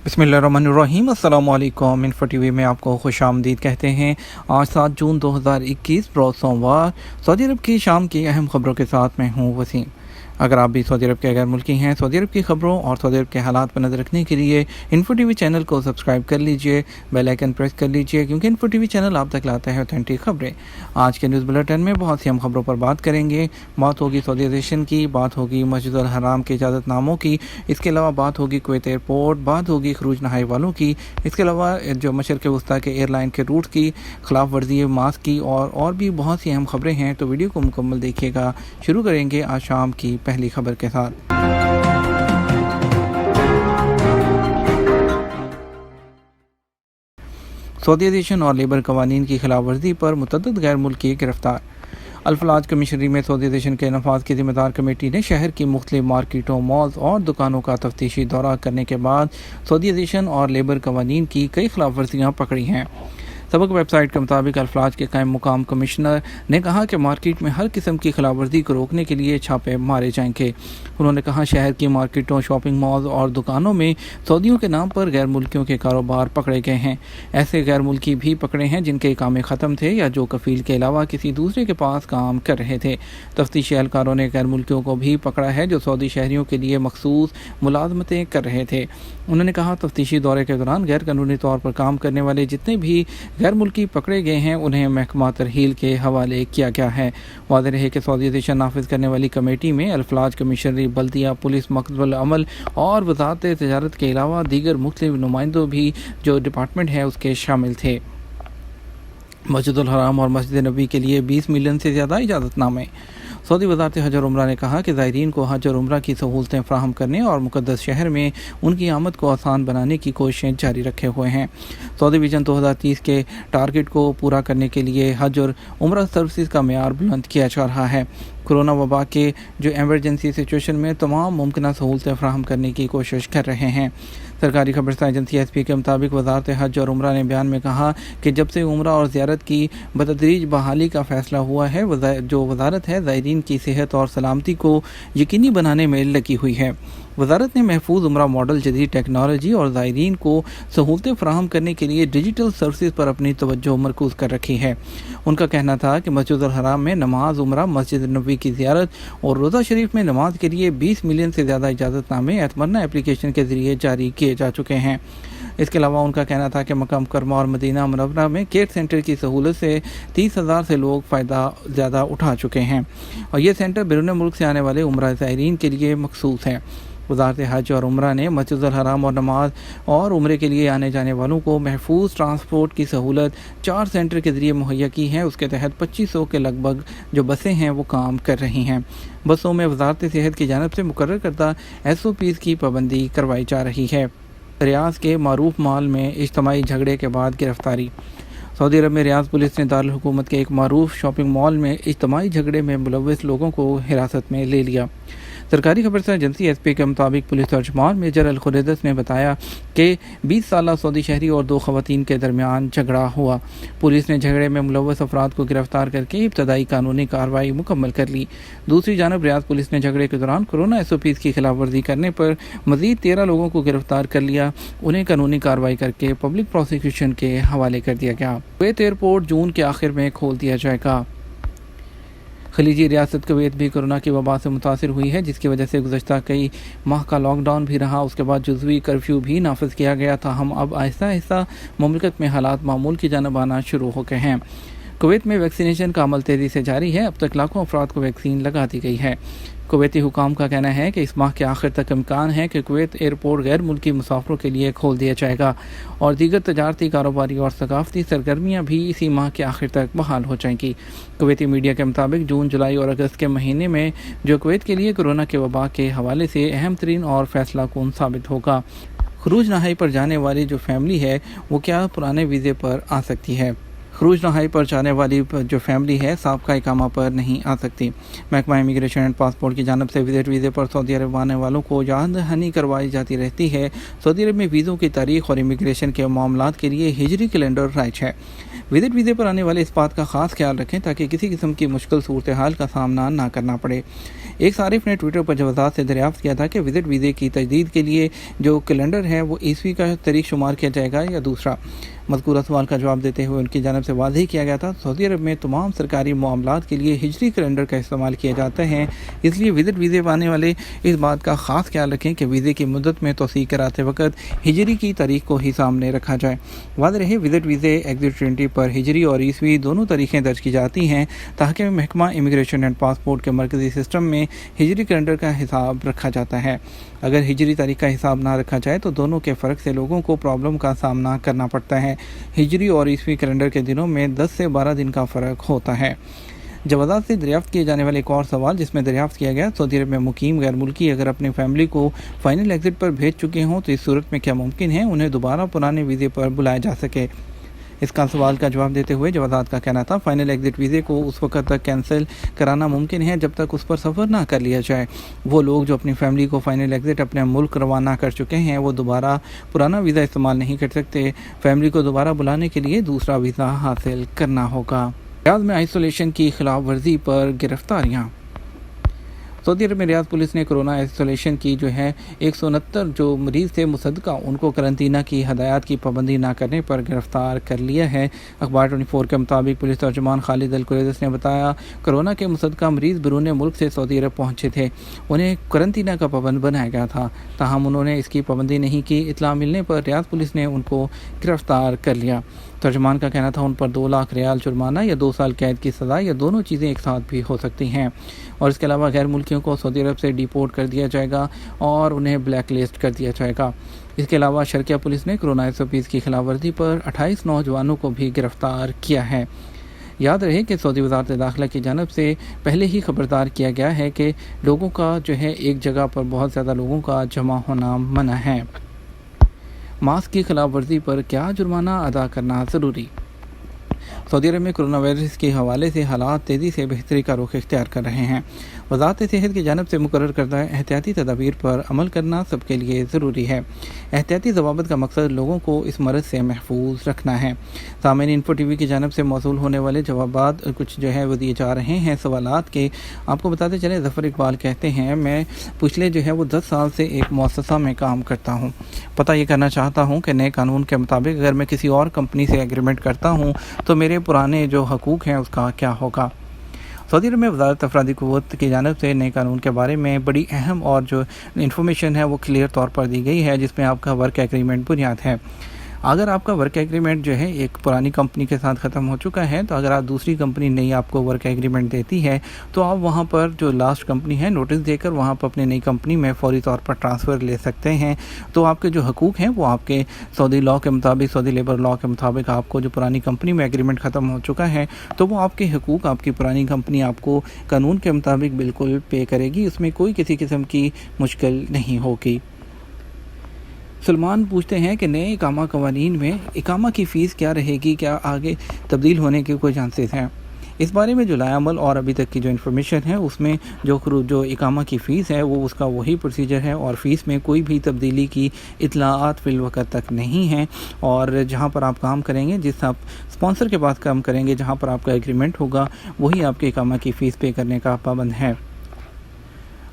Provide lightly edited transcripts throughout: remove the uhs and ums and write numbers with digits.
बिस्मिल्लाहिर्रहमानिर्रहीम। अस्सलाम वालेकुम। इन्फो टीवी में आपको खुश आमदीद कहते हैं। आज 7 जून 2021 रोज़ सोमवार सऊदी अरब की शाम की अहम खबरों के साथ मैं हूँ वसीम। अगर आप भी सऊदी अरब के गैर मुल्की हैं, सऊदी अरब की खबरों और सऊदी अरब के हालात पर नज़र रखने के लिए इन्फो टीवी चैनल को सब्सक्राइब कर लीजिए, बेल आइकन प्रेस कर लीजिए, क्योंकि इन्फो टीवी चैनल आप तक लाता है ऑथेंटिक खबरें। आज के न्यूज़ बुलेटिन में बहुत सी अहम खबरों पर बात करेंगे। बात होगी सऊदीज़ेशन की, बात होगी मस्जिद अल हराम के इजाज़तनामों की, इसके अलावा बात होगी कुवैत एयरपोर्ट, बात होगी खरूज नहाई वालों की, इसके अलावा जो मशरक़ वस्ता के एयरलाइन के रूट की खिलाफ वर्जी मास्क की और भी बहुत सी अहम खबरें हैं। तो वीडियो को मुकम्मल देखिएगा। शुरू करेंगे आज शाम की पहली खबर के साथ। सऊदीज़ेशन और लेबर कवानीन की खिलाफ वर्जी पर मुतअद्दिद गैर मुल्की गिरफ्तार। अल-फलाज कमिश्नरी में सऊदीज़ेशन के नफाज की जिम्मेदार कमेटी ने शहर की मुख्तलिफ मार्केटों, मॉल्स और दुकानों का तफ्तीशी दौरा करने के बाद सऊदीज़ेशन और लेबर कवानीन की कई खिलाफ वर्जियाँ पकड़ी हैं। सबक वेबसाइट के मुताबिक अल-फलाज के कायम मुकाम कमिश्नर ने कहा कि मार्केट में हर किस्म की खिलाफवर्जी को रोकने के लिए छापे मारे जाएंगे। उन्होंने कहा शहर की मार्केटों, शॉपिंग मॉल्स और दुकानों में सऊदियों के नाम पर गैर मुल्कियों के कारोबार पकड़े गए हैं। ऐसे गैर मुल्की भी पकड़े हैं जिनके इकामे ख़त्म थे या जो कफील के अलावा किसी दूसरे के पास काम कर रहे थे। तफ्तीशी एहलकारों ने गैर मुल्कियों को भी पकड़ा है जो सऊदी शहरियों के लिए मखसूस मुलाजमतें कर रहे थे। उन्होंने कहा तफ्तीशी दौरे के दौरान गैर कानूनी तौर पर काम करने वाले जितने भी गैर मुल्की पकड़े गए हैं उन्हें महकमा तरहील के हवाले किया गया है। वाज़ेह रहे कि सऊदीज़ेशन नाफिज करने वाली कमेटी में अल-फलाज कमिश्नरी, बल्दिया, पुलिस, मकतबुल अमल और वज़ारत तिजारत के अलावा दीगर मुख्तलिफ नुमाइंदों भी जो डिपार्टमेंट है उसके शामिल थे। मस्जिद अल हराम और मस्जिद नबी के लिए 20 मिलियन से ज़्यादा इजाज़तनामे। सऊदी वज़ारत हज और उम्रा ने कहा कि ज़ायरीन को हज और उम्रा की सहूलतें फ़राहम करने और मुक़द्दस शहर में उनकी आमद को आसान बनाने की कोशिशें जारी रखे हुए हैं। सऊदी विजन 2030 के टारगेट को पूरा करने के लिए हज और उम्रा सर्विसेज का मेयार बुलंद किया जा रहा है। कोरोना वबा के जो एमरजेंसी सिचुएशन में तमाम मुमकिन सहूलतें फ़राहम करने की कोशिश कर रहे हैं। सरकारी खबरसां एजेंसी एसपी के मुताबिक वज़ारत हज और उम्रा ने बयान में कहा कि जब से उम्रा और ज़ियारत की बतदरीज बहाली का फ़ैसला हुआ है, जो वज़ारत है ज़ायरीन की सेहत और सलामती को यकीनी बनाने में लगी हुई है। वज़ारत ने महफूज उम्रा मॉडल, जदीद टेक्नोलॉजी और ज़ायरीन को सहूलतें फ़राहम करने के लिए डिजिटल सर्विस पर अपनी तवज्जो मरकूज़ कर रखी है। उनका कहना था कि मस्जिद अल हराम में नमाज, उम्रा, मस्जिद नबी की ज़ियारत और रोज़ा शरीफ में नमाज के लिए 20 मिलियन से ज़्यादा इजाज़तनामे एतमन्ना एप्लीकेशन के ज़रिए जारी किए जा चुके हैं। इसके अलावा उनका कहना था कि मक्का मुकर्रमा और मदीना मुनव्वरा में केयर सेंटर की सहूलत से 30,000 से लोग फ़ायदा ज़्यादा उठा चुके हैं और ये सेंटर बैरून मुल्क से आने वाले उम्रा ज़ायरीन के लिए मखसूस है। वज़ारत हज और उम्रा ने मस्जिद अल हराम और नमाज और उम्रे के लिए आने जाने वालों को महफूज ट्रांसपोर्ट की सहूलत 4 सेंटर के ज़रिए मुहैया की है। उसके तहत 2500 के लगभग जो बसें हैं वो काम कर रही हैं। बसों में वज़ारत सेहत की जानिब से मुकर्रर करदा SOPs की पाबंदी करवाई जा रही है। रियाज़ के मारूफ मॉल में इज्तिमाई झगड़े के बाद गिरफ्तारी। सऊदी अरब में रियाज़ पुलिस ने दारुल हुकूमत के एक मारूफ शॉपिंग मॉल में इज्तिमाई झगड़े में मुलव्वस लोगों को हिरासत में ले लिया। सरकारी खबरसां एजेंसी एसपी के मुताबिक पुलिस तर्जमान मेजर अल खुरैदस ने बताया कि 20 साला सऊदी शहरी और 2 ख़वातीन के दरमियान झगड़ा हुआ। पुलिस ने झगड़े में मुलव्वस अफराद को गिरफ्तार करके इब्तदाई कानूनी कार्रवाई मुकम्मल कर ली। दूसरी जानब रियाज़ पुलिस ने झगड़े के दौरान कोरोना SOPs की खिलाफ वर्जी करने पर मज़ीद 13 लोगों को गिरफ्तार कर लिया। उन्हें कानूनी कार्रवाई करके पब्लिक प्रोसिक्यूशन के हवाले कर दिया गया। कुवैत एयरपोर्ट जून के आखिर में खोल दिया जाएगा। खलीजी रियासत कुवैत भी कोरोना की वबा से मुतासिर हुई है, जिसकी वजह से गुज़श्ता कई माह का लॉकडाउन भी रहा। उसके बाद जुज़वी कर्फ्यू भी नाफिज किया गया था। हम अब आहिस्ता आहिस्ता मुमलिकत में हालात मामूल की जानब आना शुरू हो गए हैं। कुवैत में वैक्सीनेशन का अमल तेज़ी से जारी है। अब तक लाखों अफराद को वैक्सीन लगा दी गई है। कुवैती हुकाम का कहना है कि इस माह के आखिर तक इम्कान है कि कुवैत एयरपोर्ट गैर मुल्की मुसाफिरों के लिए खोल दिया जाएगा और दीगर तजारती, कारोबारी और सकाफती सरगर्मियाँ भी इसी माह के आखिर तक बहाल हो जाएंगी। कुवैती मीडिया के मुताबिक जून, जुलाई और अगस्त के महीने में जो कुवैत के लिए कोरोना के वबा के हवाले से अहम तरीन और फैसला कौन साबित होगा। खरूज नहाई पर जाने वाली जो फैमिली है वो क्या पुराने वीज़े पर आ सकती है। खरूज नहाई पर जाने वाली जो फैमिली है साबका इकामा पर नहीं आ सकती। महकमा इमिग्रेशन एंड पासपोर्ट की जानब से विजिट वीज़े पर सऊदी अरब आने वालों को याद दहानी करवाई जाती रहती है। सऊदी अरब में वीज़ों की तारीख और इमिग्रेशन के मामलात के लिए हिजरी कैलेंडर राइज है। विजिट वीज़े पर आने वाले इस बात का खास ख्याल रखें ताकि किसी किस्म की मुश्किल सूरत हाल का सामना ना करना पड़े। एक सारिफ ने ट्विटर पर जवाज़ात से दरियाफ्त किया था कि विजिट वीज़े की तजदीद के लिए जो कैलेंडर है वो ईस्वी का तारीख शुमार किया जाएगा या दूसरा। मज़कूरा सवाल का जवाब देते हुए उनकी जानब से वाज़ेह किया गया था सऊदी अरब में तमाम सरकारी मामलात के लिए हिजरी कैलेंडर का इस्तेमाल किया जाता है, इसलिए विजिट वीज़े पाने वाले इस बात का ख़ास ख्याल रखें कि वीज़े की मुद्दत में तोसीक कराते वक्त हिजरी की तारीख को ही सामने रखा जाए। वाज़ेह रहे विजिट वीज़े एग्जिट एंट्री पर हिजरी और ईस्वी दोनों तारीखें दर्ज की जाती हैं ताकि महकमा इमिग्रेशन एंड पासपोर्ट के मरकज़ी सिस्टम में हिजरी कैलेंडर का हिसाब रखा जाता है। अगर हिजरी तारीख का हिसाब ना रखा जाए तो दोनों के फ़र्क से लोगों को प्रॉब्लम का सामना करना पड़ता है। हिजरी और ईस्वी कैलेंडर के दिनों में 10 से 12 दिन का फ़र्क होता है। जवाज़ात से दरियाफ्त किए जाने वाले एक और सवाल जिसमें दरियाफ्त किया गया सऊदी अरब में मुकीम गैर मुल्की अगर अपनी फैमिली को फ़ाइनल एग्ज़िट पर भेज चुके हों तो इस सूरत में क्या मुमकिन है उन्हें दोबारा पुराने वीज़े पर बुलाया जा सके। इसका सवाल का जवाब देते हुए जवाज़ात का कहना था फ़ाइनल एग्ज़िट वीज़े को उस वक्त तक कैंसिल कराना मुमकिन है जब तक उस पर सफ़र ना कर लिया जाए। वो लोग जो अपनी फैमिली को फ़ाइनल एग्ज़िट अपने मुल्क रवाना कर चुके हैं वो दोबारा पुराना वीज़ा इस्तेमाल नहीं कर सकते। फैमिली को दोबारा बुलाने के लिए दूसरा वीज़ा हासिल करना होगा। रियाद में आइसोलेशन की खिलाफ वर्जी पर गिरफ्तारियाँ। सऊदी अरब में रियाद पुलिस ने कोरोना आइसोलेशन की जो है 169 जो मरीज़ थे मुसद्दका उनको करंतना की हदायत की पाबंदी ना करने पर गिरफ़्तार कर लिया है। अखबार 24 के मुताबिक पुलिस तर्जुमान खालिद अल कुरैशिस ने बताया कोरोना के मुसद्दका मरीज़ बैरून मुल्क से सऊदी अरब पहुँचे थे, उन्हें करंतना का पाबंद बनाया गया था, ताहम उन्होंने इसकी पाबंदी नहीं की। इतला मिलने पर रियाद पुलिस ने उनको गिरफ़्तार कर लिया। तर्जुमान का कहना था उन पर 2 लाख रियाल जुर्माना या 2 साल कैद की सज़ा या दोनों चीज़ें एक साथ भी हो सकती हैं और इसके अलावा गैर मुल्कियों को सऊदी अरब से डिपोर्ट कर दिया जाएगा और उन्हें ब्लैक लिस्ट कर दिया जाएगा। इसके अलावा शर्किया पुलिस ने कोरोना SOPs की खिलाफ वर्जी पर 28 नौजवानों को भी गिरफ़्तार किया है। याद रहे कि सऊदी वज़ारत दाखिला की जानब से पहले ही खबरदार किया गया है कि लोगों का जो है एक जगह पर बहुत ज़्यादा लोगों का जमा होना मना है। मास्क की खिलाफ वर्जी पर क्या जुर्माना अदा करना ज़रूरी। सऊदी अरब में कोरोना वायरस के हवाले से हालात तेज़ी से बेहतरी का रुख इख्तियार कर रहे हैं। वज़ारत सेहत की जानब से मुकर्रर करदा एहतियाती तदाबीर पर अमल करना सबके लिए ज़रूरी है। एहतियाती ज़वाबित का मकसद लोगों को इस मरज़ से महफूज रखना है। सामईन इन्फो TV की जानब से मौसूल होने वाले जवाबात कुछ जो है वो दिए जा रहे हैं सवालात के। आपको बताते चले ज़फ़र इकबाल कहते हैं मैं पिछले जो है वो 10 साल से एक मुअस्ससा में काम करता हूँ। पता ये करना चाहता हूँ कि नए कानून के मुताबिक अगर मैं किसी और कंपनी से एग्रीमेंट करता हूँ तो मेरे पुराने जो हकूक़ हैं उसका क्या होगा। सऊदी अरब में वज़ारत अफरादी क़ुव्वत की जानब से नए कानून के बारे में बड़ी अहम और जो इन्फॉर्मेशन है वो क्लियर तौर पर दी गई है जिसमें आपका वर्क एग्रीमेंट बुनियाद है। अगर आपका वर्क एग्रीमेंट जो है एक पुरानी कंपनी के साथ ख़त्म हो चुका है तो अगर आप दूसरी कंपनी नई आपको वर्क एग्रीमेंट देती है तो आप वहां पर जो लास्ट कंपनी है नोटिस देकर वहां पर अपनी नई कंपनी में फौरी तौर पर ट्रांसफ़र ले सकते हैं। तो आपके जो हकूक़ हैं वो आपके सऊदी लॉ के मुताबिक सऊदी लेबर लॉ के मुताबिक आपको जो पुरानी कंपनी में एग्रीमेंट ख़त्म हो चुका है तो वो आपके हकूक़ आपकी पुरानी कंपनी आपको कानून के मुताबिक बिल्कुल पे करेगी, उसमें कोई किसी किस्म की मुश्किल नहीं होगी। सलमान पूछते हैं कि नए इकामा कवानीन में इकामा की फ़ीस क्या रहेगी, क्या आगे तब्दील होने के कोई चांसेस हैं। इस बारे में जो लायामल और अभी तक की जो इन्फॉर्मेशन है उसमें जो इकामा की फ़ीस है वो उसका वही प्रोसीजर है और फ़ीस में कोई भी तब्दीली की इत्तलाआत फ़िल वक़्त तक नहीं है। और जहाँ पर आप काम करेंगे, जिस आप स्पॉन्सर के पास काम करेंगे, जहाँ पर आपका एग्रीमेंट होगा वही आपके इकामा की फ़ीस पे करने का पाबंद है।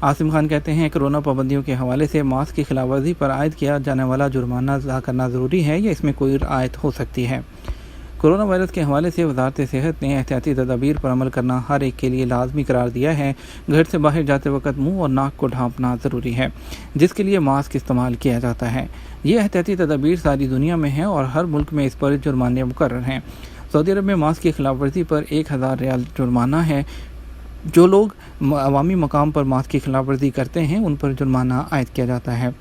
आसिम खान कहते हैं कोरोना पाबंदियों के हवाले से मास्क की खिलाफवर्जी पर आयद किया जाने वाला जुर्माना अदा करना ज़रूरी है या इसमें कोई आयत हो सकती है। कोरोना वायरस के हवाले से वज़ारत सेहत ने एहतियाती तदाबीर पर अमल करना हर एक के लिए लाजमी करार दिया है। घर से बाहर जाते वक्त मुंह और नाक को ढांपना ज़रूरी है जिसके लिए मास्क इस्तेमाल किया जाता है। ये एहतियाती तदाबीर सारी दुनिया में है और हर मुल्क में इस पर जुर्माने मुकर्रर हैं। सऊदी अरब में मास्क की खिलाफवर्जी पर 1000 रियाल जुर्माना है। जो लोग अवामी मकाम पर मास्क की खिलाफवर्जी करते हैं उन पर जुर्माना आयद किया जाता है।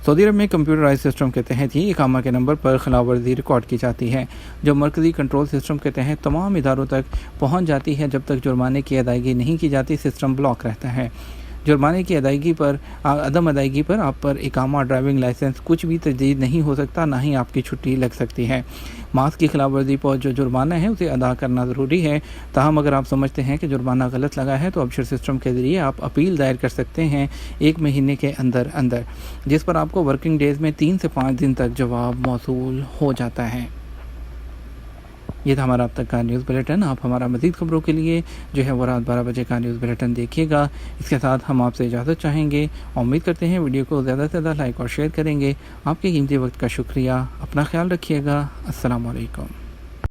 सऊदी अरब में कंप्यूटराइज सिस्टम के तहत ही इकामा के नंबर पर खिलाफवर्जी रिकॉर्ड की जाती है जो मरकज़ी कंट्रोल सिस्टम के तहत तमाम इदारों तक पहुंच जाती है। जब तक जुर्माने की अदायगी नहीं की जाती सिस्टम ब्लॉक रहता है। जुर्माने की अदम अदायगी पर आप पर इकामा, ड्राइविंग लाइसेंस कुछ भी तजदीद नहीं हो सकता, ना ही आपकी छुट्टी लग सकती है। मास्क की खिलाफ वर्जी पर जो जुर्माना है उसे अदा करना ज़रूरी है। ताहम अगर आप समझते हैं कि जुर्माना गलत लगा है तो अबशर सिस्टम के ज़रिए आप अपील दायर कर सकते हैं 1 महीने के अंदर, जिस पर आपको वर्किंग डेज़ में 3 से 5 दिन तक जवाब मौसूल हो जाता है। ये था हमारा अब तक का न्यूज़ बुलेटिन। आप हमारा मज़ीद खबरों के लिए जो है वो रात 12 बजे का न्यूज़ बुलेटिन देखिएगा। इसके साथ हम आपसे इजाज़त चाहेंगे। उम्मीद करते हैं वीडियो को ज़्यादा से ज़्यादा लाइक और शेयर करेंगे। आपके कीमती वक्त का शुक्रिया। अपना ख्याल रखिएगा। अस्सलाम वालेकुम।